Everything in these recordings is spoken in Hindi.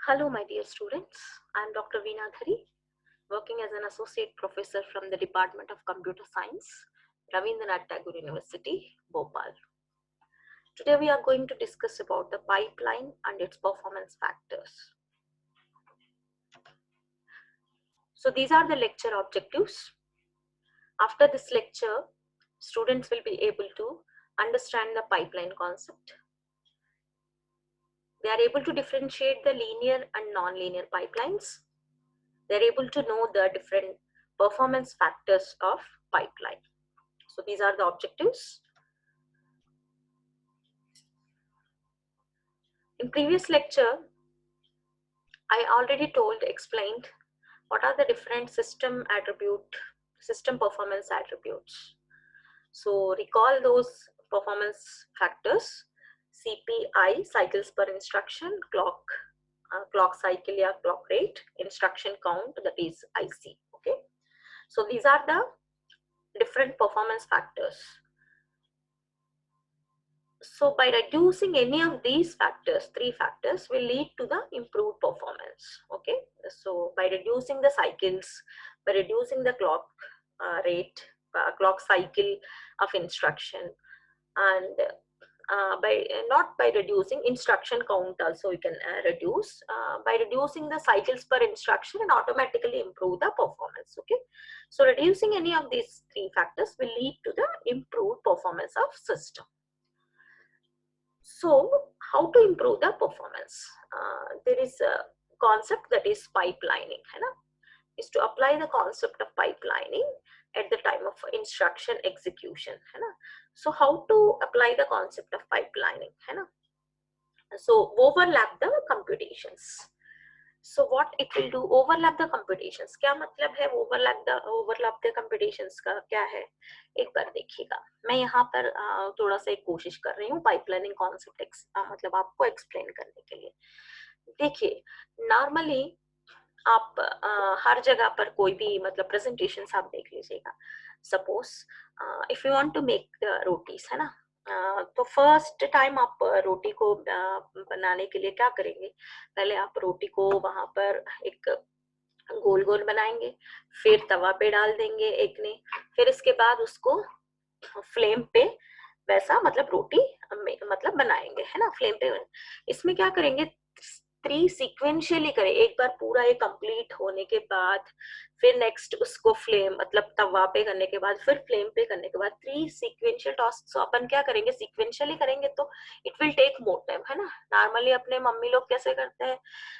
Hello, my dear students. I am Dr. Veenadhari, working as an associate professor from the Department of Computer Science, Ravindranath Tagore University, Bhopal. Today we are going to discuss about the pipeline and its performance factors. So these are the lecture objectives. After this lecture, students will be able to understand the pipeline concept. They are able to differentiate the linear and non-linear pipelines. They're able to know the different performance factors of pipeline. So these are the objectives. In previous lecture, I already explained what are the different system performance attributes. So recall those performance factors: CPI, cycles per instruction, clock cycle या clock rate, instruction count, that is IC. Okay, so these are the different performance factors. So by reducing any of these factors, three factors will lead to the improved performance. Okay, so by reducing the cycles, by reducing the clock rate, clock cycle of instruction, and not by reducing instruction count also you can reduce, by reducing the cycles per instruction and automatically improve the performance. Okay, so reducing any of these three factors will lead to the improved performance of system. So how to improve the performance? There is a concept that is pipelining, is to apply the concept of pipelining at the time of instruction execution. So how to apply the concept of pipelining? So overlap the computations. So what it will do, overlap the computations. क्या मतलब है overlap the computations का क्या है? एक बार देखिएगा, मैं यहाँ पर थोड़ा सा एक कोशिश कर रही हूँ पाइपलाइनिंग कॉन्सेप्ट मतलब आपको एक्सप्लेन करने के लिए. देखिए, नॉर्मली आप हर जगह पर कोई भी मतलब प्रेजेंटेशन आप देख लीजिएगा. Suppose if you want to make the rotis, है ना, तो फर्स्ट टाइम आप रोटी को बनाने के लिए क्या करेंगे, पहले आप रोटी को वहां पर एक गोल गोल बनाएंगे, फिर तवा पे डाल देंगे एक ने, फिर इसके बाद उसको फ्लेम पे वैसा मतलब रोटी मतलब बनाएंगे, है ना, फ्लेम पे. इसमें क्या करेंगे, थ्री सीक्वेंशियली करें. एक बार पूरा ये कंप्लीट होने के बाद फिर नेक्स्ट उसको फ्लेम मतलब तवा पे करने के बाद फिर फ्लेम पे करने के बाद थ्री सीक्वेंशियल टास्क. सो अपन क्या करेंगे, सीक्वेंशियली करेंगे तो it will take more time, है ना. नॉर्मली अपने मम्मी लोग कैसे करते हैं,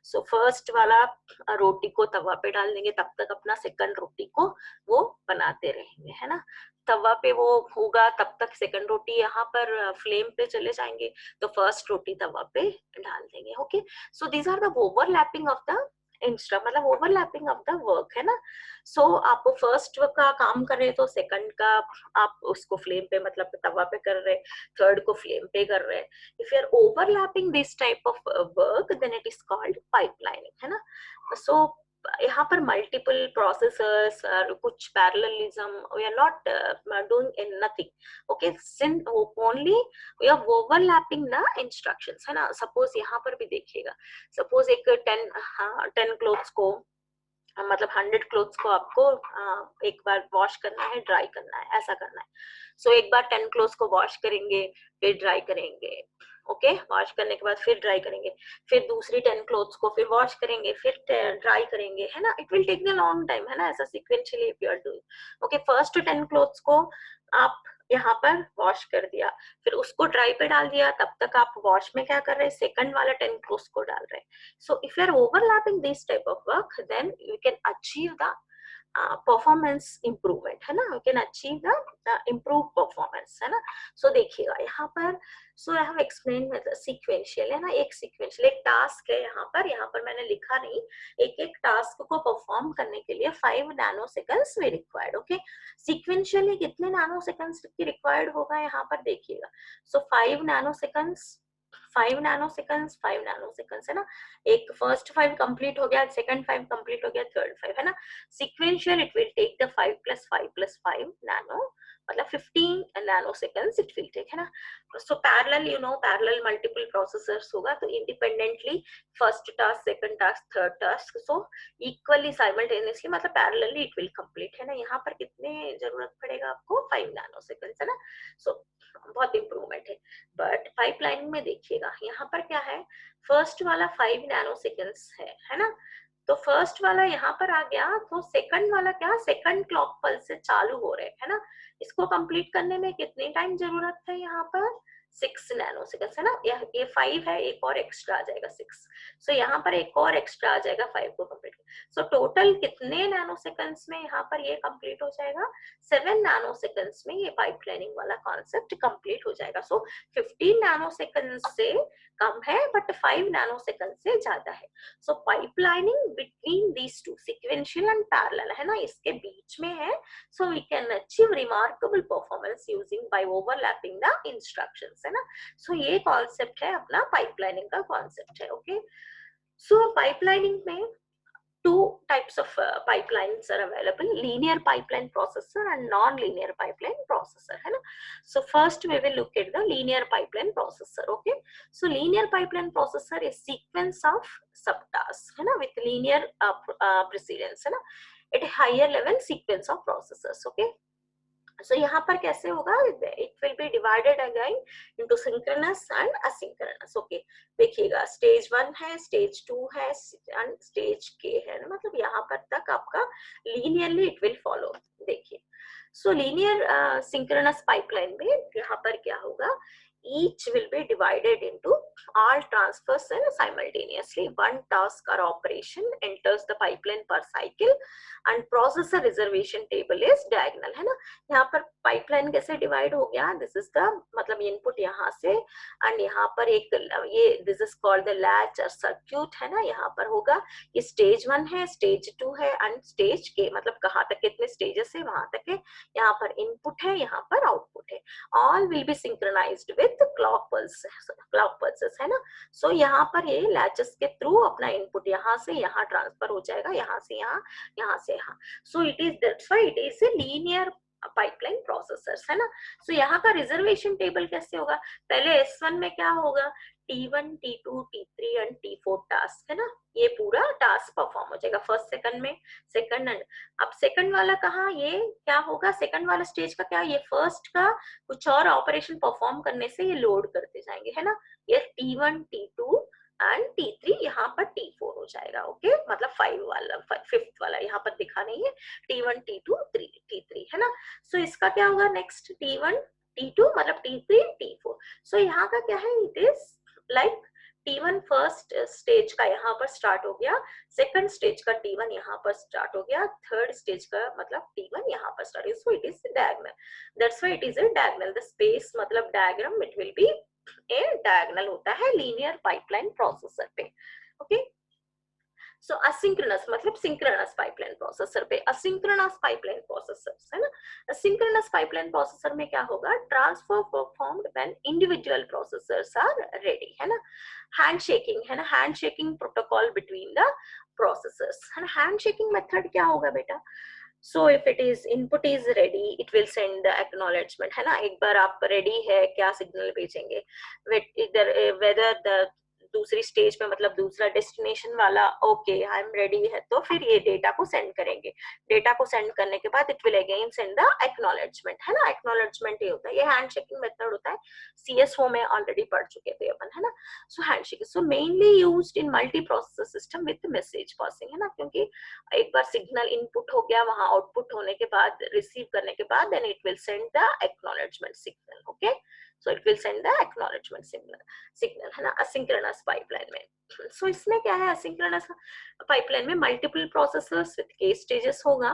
सो फर्स्ट वाला रोटी को तवा पे डाल देंगे, तब तक अपना सेकंड रोटी को वो बनाते रहेंगे, है ना. तवा पे वो होगा तब तक सेकंड रोटी यहाँ पर फ्लेम पे चले जाएंगे, तो फर्स्ट रोटी तवा पे डाल देंगे. Okay, so these are the overlapping of the मतलब ओवरलैपिंग ऑफ द वर्क, है ना. सो आप फर्स्ट का काम कर रहे हैं तो सेकंड का आप उसको फ्लेम पे मतलब तवा पे कर रहे, थर्ड को फ्लेम पे कर रहे. If you are overlapping this type of work then it is called pipelining, है ना. सो यहाँ पर मल्टीपल प्रोसेसर्स कुछ parallelism, we are not doing nothing. Okay, since only we are overlapping the instructions, है ना. सपोज यहाँ पर भी देखिएगा, सपोज एक 10 क्लोथ्स को मतलब 100 क्लोथ्स को आपको एक बार वॉश करना है, ड्राई करना है, ऐसा करना है. सो एक बार 10 क्लोथ्स को वॉश करेंगे, फिर ड्राई करेंगे. ओके, वॉश करने के बाद फिर ड्राई करेंगे, फिर दूसरी 10 क्लोथ्स को फिर वॉश करेंगे, फिर ड्राई करेंगे, है ना. It will take the long time, है ना, ऐसा sequentially if you are doing. Okay, first 10 clothes को आप यहाँ पर वॉश कर दिया, फिर उसको ड्राई पे डाल दिया, तब तक आप वॉश में क्या कर रहे हैं, सेकंड वाला 10 क्लोथ्स को डाल रहे हैं. So if you are overlapping this type of work then you can achieve the performance improvement, है ना. You can achieve the improve performance, है ना. सो देखिएगा यहाँ पर, सो आई हैव एक्सप्लेन मतलब सीक्वेंशियल, है ना. एक सीक्वेंशियल एक टास्क है यहाँ पर मैंने लिखा नहीं, एक एक टास्क को परफॉर्म करने के लिए 5 नैनो सेकंड्स में रिक्वायर्ड. ओके, सीक्वेंशियली कितने नैनो सेकंड्स की रिक्वायर्ड होगा यहाँ पर देखिएगा. सो 5 nano seconds, 5 nano seconds, 5 nano seconds, है ना. एक फर्स्ट 5 कंप्लीट हो गया, सेकंड 5 कंप्लीट हो गया, थर्ड 5, है ना. Sequential it will take the 5 + 5 + 5 nano मतलब 15 nano seconds it will take, है ना। So parallel, you know, parallel multiple processors होगा तो independently first task, second task, third task, so equally simultaneously, मतलब पैरेलली इट विल कंप्लीट, है ना। यहाँ पर कितने जरूरत पड़ेगा आपको, 5 नैनो सेकेंड्स, है ना। सो बहुत इंप्रूवमेंट है। बट पाइपलाइनिंग में देखिएगा यहाँ पर क्या है, फर्स्ट वाला 5 नैनो सेकेंड्स है ना। तो फर्स्ट वाला यहाँ पर आ गया, तो सेकंड वाला क्या, सेकंड क्लॉक पल्स से चालू हो रहे है ना। इसको कंप्लीट करने में कितने टाइम जरूरत है यहाँ पर, 6 नैनो सेकेंड्स, है ना। ये 5 है, एक और एक्स्ट्रा आ जाएगा 6, सो यहाँ पर एक और एक्स्ट्रा आ जाएगा 5 को कंप्लीट। सो टोटल कितने नैनो सेकेंड्स में यहाँ पर ये कंप्लीट हो जाएगा, 7 नैनो सेकेंड्स में ये पाइपलाइनिंग वाला कॉन्सेप्ट कंप्लीट हो जाएगा। सो 15 नैनो सेकेंड्स से कम है, बट 5 नैनो सेकेंड से ज्यादा है। So pipelining between these two, sequential and parallel, है ना, इसके बीच में है। So we can achieve remarkable performance using by overlapping the instructions, है ना। सो ये कॉन्सेप्ट है अपना पाइपलाइनिंग का कॉन्सेप्ट है। ओके, सो पाइपलाइनिंग में two types of pipelines are available, linear pipeline processor and non-linear pipeline processor, है ना। So first we will look at the linear pipeline processor. Okay, so linear pipeline processor is sequence of subtasks, है ना, with linear precedence, है ना, at higher level sequence of processors. Okay, so यहाँ पर कैसे होगा, it will be divided again into synchronous and asynchronous. Okay, देखिएगा स्टेज 1 है, स्टेज 2 है एंड स्टेज के है ना, मतलब यहाँ पर तक आपका लीनियरली इट विल फॉलो। देखिए, सो लीनियर सिंक्रोनस पाइपलाइन में यहाँ पर क्या होगा, each will be divided into all transfers and simultaneously one task or operation enters the pipeline per cycle and processor reservation table is diagonal, है ना। यहाँ पर पाइपलाइन कैसे डिवाइड हो गया, दिस इज द, मतलब इनपुट यहाँ से एंड यहाँ पर एक ये, this is called the latch और सर्क्यूट, है ना। यहाँ पर होगा ये स्टेज 1 है, स्टेज 2 है एंड स्टेज के, मतलब कहाँ तक कितने स्टेजेस है वहां तक है। यहाँ पर इनपुट है, यहाँ पर आउटपुट है। All will be synchronized with clock pulses, है ना। सो यहाँ पर ये लैचेस के थ्रू अपना इनपुट यहाँ से यहाँ ट्रांसफर हो जाएगा, यहाँ से यहाँ, यहाँ से यहाँ। सो it is, that's why it is a linear pipeline processors, है ना। सो यहाँ का रिजर्वेशन टेबल कैसे होगा, पहले S1 में क्या होगा, T1, T2, T3 and T4 task, है ना। ये पूरा टास्क परफॉर्म हो जाएगा फर्स्ट सेकंड में, सेकंड एंड, अब सेकंड वाला कहाँ, ये क्या होगा, सेकंड वाला स्टेज का क्या, ये फर्स्ट का कुछ और ऑपरेशन परफॉर्म करने से ये लोड करते जाएंगे, है ना। ये T1, T2 एंड T3, यहाँ पर T4 हो जाएगा। ओके, मतलब 5 वाला, 5th वाला यहाँ पर दिखा नहीं है, T1, T2, T3, है ना। सो इसका क्या होगा नेक्स्ट, T1, T2, मतलब T3, T4। सो यहाँ का क्या है, it is like T1 first stage का यहाँ पर स्टार्ट हो गया, सेकंड स्टेज का T1 यहाँ पर स्टार्ट हो गया, थर्ड स्टेज का मतलब T1 यहाँ पर स्टार्ट हो गया। So it is diagonal, that's why it is a diagonal, the space मतलब diagram it will be a diagonal होता है लीनियर पाइपलाइन प्रोसेसर पे। ओके, सो असिंक्रोनस मतलब सिंक्रोनस पाइपलाइन प्रोसेसर पे, असिंक्रोनस पाइपलाइन प्रोसेसर, है ना। असिंक्रोनस पाइपलाइन प्रोसेसर में क्या होगा, transfer performed when individual processors are ready, है ना। हैंडशेकिंग, है ना, handshaking protocol between the processors, है ना। हैंडशेकिंग मेथड क्या होगा बेटा, so if it is input is ready it will send the acknowledgement, है ना। एक बार आप रेडी है क्या सिग्नल भेजेंगे, इधर वेदर द दूसरी स्टेज में, मतलब दूसरा डेस्टिनेशन वाला ओके आई एम रेडी है, तो फिर ये डेटा को सेंड करेंगे। डेटा को सेंड करने के बाद it will again send the acknowledgement, है ना। एक्नॉलेजमेंट ये होता है, ये हैंडशेकिंग मेथड होता है, CSO में ऑलरेडी पढ़ चुके थे अपन, है ना। So handshaking, so mainly used in multi processor system with message passing, है ना, क्योंकि एक बार सिग्नल इनपुट हो गया, वहां आउटपुट होने के बाद, रिसीव करने के बाद, then it will send the acknowledgement signal. Okay, so it will send the acknowledgement signal, है ना, असिंक्रोनस पाइपलाइन में। सो इसमें क्या है, असिंक्रोनस पाइपलाइन में multiple processors with k stages होगा,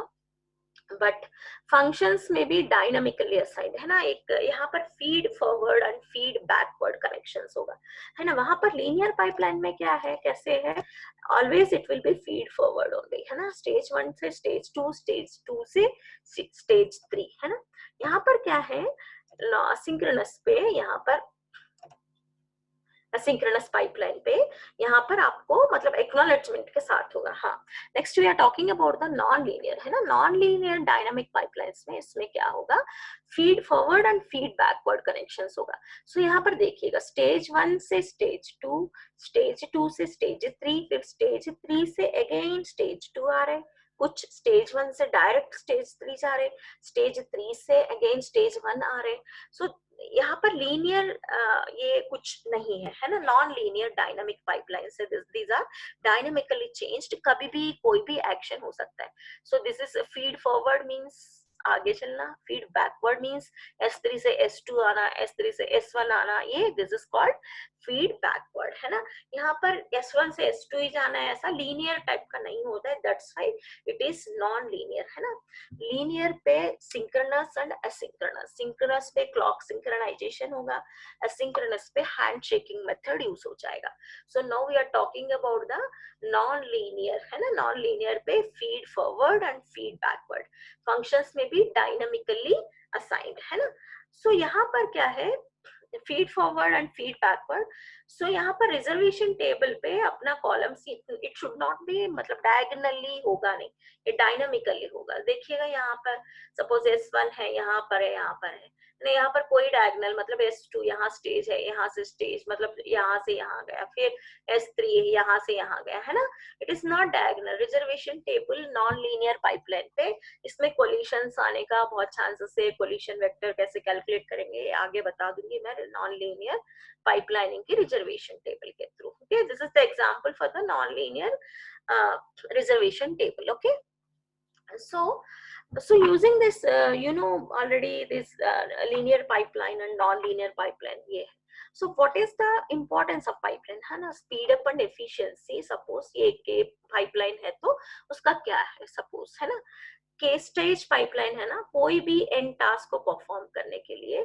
बट फंक्शंस में भी डायनामिकली असाइंड, है ना। एक यहाँ पर feed forward and feed backward connections होगा, है ना। वहां पर लीनियर पाइपलाइन में क्या है, कैसे है, always it will B feed forward only, है ना। स्टेज 1 से स्टेज 2, स्टेज 2 से स्टेज 3, है ना। यहाँ पर क्या है, सिंक्रोनस पे यहाँ पर सिंक्रोनस पाइपलाइन पे यहाँ पर आपको मतलब एक्नॉलेजमेंट के साथ होगा। हाँ, next we are talking about the non linear, है ना। नॉन लीनियर डायनामिक पाइपलाइंस में इसमें क्या होगा, feed forward and feed backward connections होगा। सो यहाँ पर देखिएगा, स्टेज 1 से स्टेज 2, स्टेज 2 से स्टेज 3, फिर स्टेज 3 से अगेन स्टेज 2 आ रहे, कुछ स्टेज 1 से डायरेक्ट स्टेज 3 जा रहे, स्टेज 3 से अगेन स्टेज 1 आ रहे। सो यहाँ पर लीनियर ये कुछ नहीं है, है ना। नॉन लीनियर डायनामिक पाइपलाइन से दीज आर डायनामिकली चेंज्ड, कभी भी कोई भी एक्शन हो सकता है। So this is feed forward means आगे चलना, फीड बैकवर्ड मींस S3 से S2 आना, S3 से S1 आना, ये this is called feed backward, है ना। यहाँ पर S1 से S2 ही जाना है, ऐसा लीनियर टाइप का नहीं होता है, that's why it is non linear, है ना। लीनियर पे सिंक्रोनस एंड एसिंक्रोनस, सिंक्रोनस पे क्लॉक सिंक्रोनाइजेशन होगा, एसिंक्रोनस पे हैंड शेकिंग मेथड यूज हो जाएगा। So now we are talking about the non linear, है ना। नॉन लीनियर पे feed forward and feed backward, functions में भी डायनामिकली असाइंड, है ना। सो यहाँ पर क्या है, feed forward and feed backward. So यहाँ पर रिजर्वेशन टेबल पे अपना column it should not be मतलब डायगोनली होगा नहीं, ये डायनामिकली होगा। देखिएगा यहाँ पर सपोज S1 है, यहाँ पर है, यहाँ पर है नहीं, यहाँ पर कोई डायगोनल मतलब S2 यहाँ स्टेज है, यहाँ से स्टेज मतलब यहाँ से यहाँ गया, फिर S3 यहाँ से यहाँ गया, है ना। It is not diagonal. Reservation table non linear pipeline पे इसमें कोलिशंस आने का बहुत चांसेस है। कोलिशन वेक्टर कैसे कैलकुलेट करेंगे आगे बता दूंगी मैं नॉन लीनियर पाइपलाइनिंग की रिजर्वेशन टेबल के through. Okay, this is the example for the non linear reservation table. Okay, so using this you know already this linear pipeline and non-linear pipeline ये है। so what is the importance of pipeline, है ना। speed up and efficiency, suppose ये के pipeline है तो उसका क्या है, suppose है ना के स्टेज पाइपलाइन है ना, कोई भी एंड टास्क को परफॉर्म करने के लिए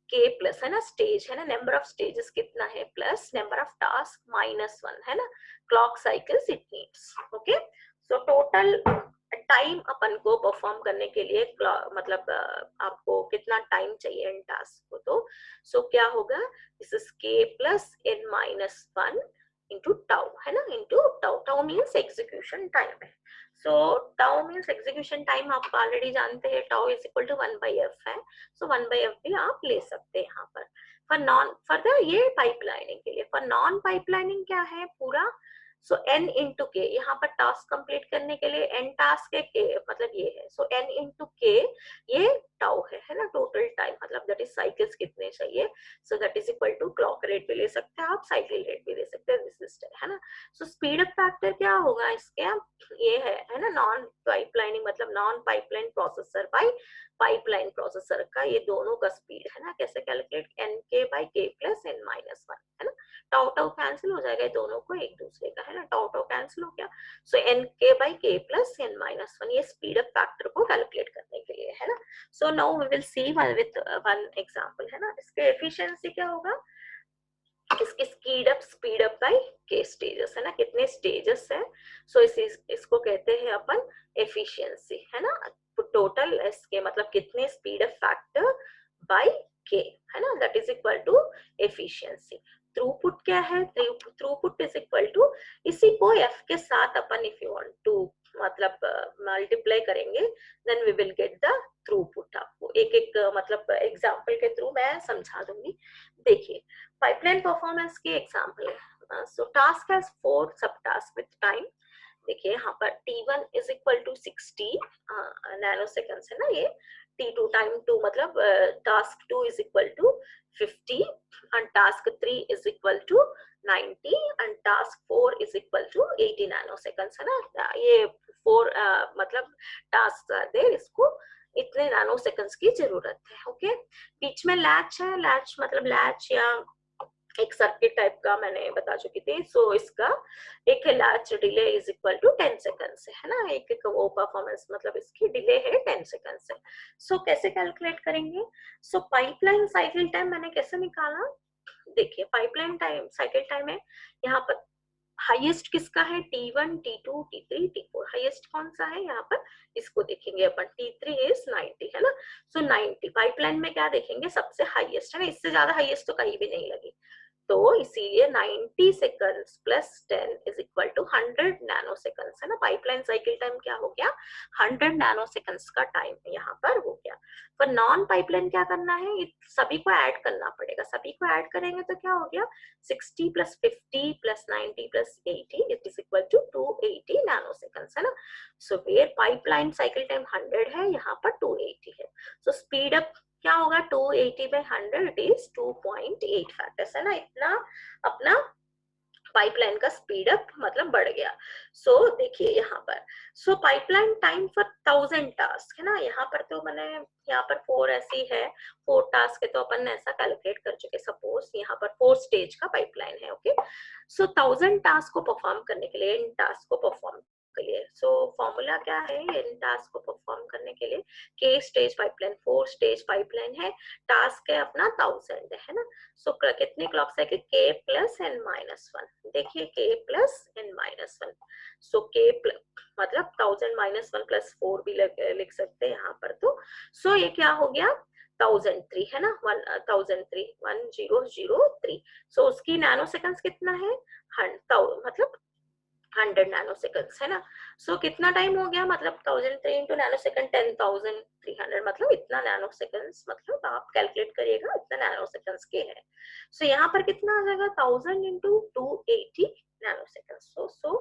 के प्लस है ना स्टेज है ना, नंबर ऑफ स्टेजेस कितना है प्लस नंबर ऑफ टास्क -1 है ना, clock cycles it needs. Okay, so total time अपन को परफॉर्म करने के लिए मतलब आपको कितना टाइम चाहिए इन टास्क को, तो सो क्या होगा, this is K plus n-1 into tau, है ना, into tau. Tau means execution time है। So tau means execution time आप ऑलरेडी जानते हैं, tau is equal to 1/f है। सो 1/f भी आप ले सकते हैं यहाँ पर। फॉर द ये पाइपलाइनिंग के लिए, फॉर नॉन पाइपलाइनिंग क्या है पूरा, सो n इंटू के, यहाँ पर टास्क कंप्लीट करने के लिए n टास्क है के मतलब ये है, सो n इंटू के ये टाउ है ना, टोटल टाइम मतलब दैट इज साइकिल्स कितने चाहिए, so that is equal to clock rate भी ले सकते हैं आप, साइकिल रेट भी ले सकते हैं, दिस इज है ना। सो स्पीड अप फैक्टर क्या होगा इसके, ये है ना, नॉन पाइपलाइनिंग मतलब non pipeline processor by pipeline processor का ये दोनों का स्पीड है ना, कैसे कैलकुलेट, nk/k प्लस n-1 है ना, टाउ टाउ कैंसिल हो जाएगा दोनों को एक दूसरे का, है ना, टाउ टाउ कैंसिल हो गया। सो nk/k प्लस n-1 ये स्पीड अप फैक्टर को कैलकुलेट करने के लिए है ना। So now we will see with one example, है ना। इसके एफिशिएंसी क्या होगा, इसकी speed up by k stages है ना, कितने स्टेजेस है, सो इसको कहते हैं अपन एफिशिएंसी, है ना। टोटल इसके मतलब कितने speed up factor by k, है ना, that is equal to efficiency. Throughput क्या है, थ्रूपुट इज इक्वल टू, इसी को f के साथ अपन इफ यू वांट टू मतलब मल्टीप्लाई करेंगे then we will get the throughput. आपको एक एक मतलब एग्जांपल के थ्रू मैं समझा दूंगी। देखिए पाइपलाइन परफॉर्मेंस की एग्जांपल है, सो टास्क हैज 4 सब टास्क विद टाइम। देखिए यहाँ पर T1 is equal to 60 nano seconds है ना, ये T2 टाइम 2 मतलब task 2 is equal to 50 and task 3 is equal to 90 and task 4 is equal to 80 nanoseconds है ना। ये 4 मतलब टास्क दे, इसको इतने नैनो सेकंड्स की जरूरत है। ओके, बीच में लैच है, लैच मतलब लैच या एक सर्किट टाइप का मैंने बता चुकी थी। सो इसका एक latch delay is equal to 10 seconds है ना, एक वो परफॉर्मेंस मतलब इसकी डिले है 10 सेकंड्स है। सो कैसे कैलकुलेट करेंगे, सो पाइपलाइन साइकिल टाइम मैंने कैसे निकाला, देखिए पाइपलाइन टाइम साइकिल टाइम है यहाँ पर हाईएस्ट किसका है, T1 T2 T3 T4, highest कौन सा है यहाँ पर, इसको देखेंगे अपन, T3 इज 90 है ना। सो 90 पाइपलाइन में क्या देखेंगे सबसे हाईएस्ट है ना, इससे ज्यादा हाईएस्ट तो कहीं भी नहीं लगी। तो इसीलिए 90 seconds plus 10 is equal to 100 nano seconds, है ना। पाइपलाइन साइकिल टाइम क्या हो गया, 100 नैनो सेकंड्स का टाइम यहाँ पर हो गया। पर नॉन पाइपलाइन क्या करना है, सभी को ऐड करना पड़ेगा। सभी को ऐड करेंगे तो क्या हो गया, 60 plus 50 plus 90 plus 80 it is equal to 280 nano seconds, है ना। So where pipeline cycle time 100 है, यहाँ पर 280 है। सो स्पीड अप क्या होगा, 280 by 100 इज 2.8 फैक्टर्स, है ना। इतना अपना पाइपलाइन का स्पीड अप मतलब बढ़ गया। सो देखिए यहाँ पर, सो पाइपलाइन टाइम फॉर 1000 टास्क, है ना। यहाँ पर तो मैंने यहाँ पर 4 ऐसी है, 4 टास्क है तो अपन ऐसा कैलकुलेट कर चुके। सपोज यहाँ पर 4 स्टेज का पाइपलाइन है, ओके। सो 1000 टास्क को परफॉर्म करने के लिए, इन टास्क को परफॉर्म के लिए, सो फॉर्मूला क्या है इन टास्क को परफॉर्म करने के लिए, के स्टेज पाइपलाइन, 4 स्टेज पाइपलाइन है, टास्क है अपना 1000, है ना। सो कितने क्लॉक साइकिल, के प्लस एन माइनस 1, देखिए के प्लस एन माइनस 1। सो के मतलब 1000 माइनस 1 प्लस 4 भी लिख सकते हैं यहाँ पर। तो सो ये क्या हो गया, 1003, है ना, 1003 1003। सो उसकी नैनो सेकंड्स कितना है, मतलब 100 नैनो सेकंड्स, है ना। सो कितना टाइम हो गया, मतलब 1003 इंटू नैनो सेकंड 10,300, मतलब इतना नैनो सेकंड्स, मतलब आप कैलकुलेट करिएगा इतना नैनो सेकंड्स के है। सो यहाँ पर कितना आ जाएगा, 1000 इंटू 280 नैनो सेकंड्स, सो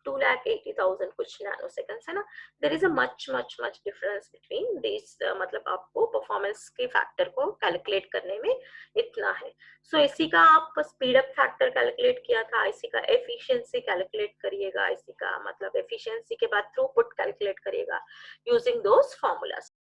2,80,000 कुछ नैनो सेकंड्स, है ना। There is a much much much difference between this, मतलब आपको परफॉर्मेंस के फैक्टर को कैलकुलेट करने में इतना है। सो इसी का आप स्पीड अप फैक्टर कैलकुलेट किया था, इसी का एफिशिएंसी कैलकुलेट करिएगा, इसी का मतलब एफिशिएंसी के बाद थ्रूपुट कैलकुलेट करिएगा यूजिंग दोस फॉर्मूलाज।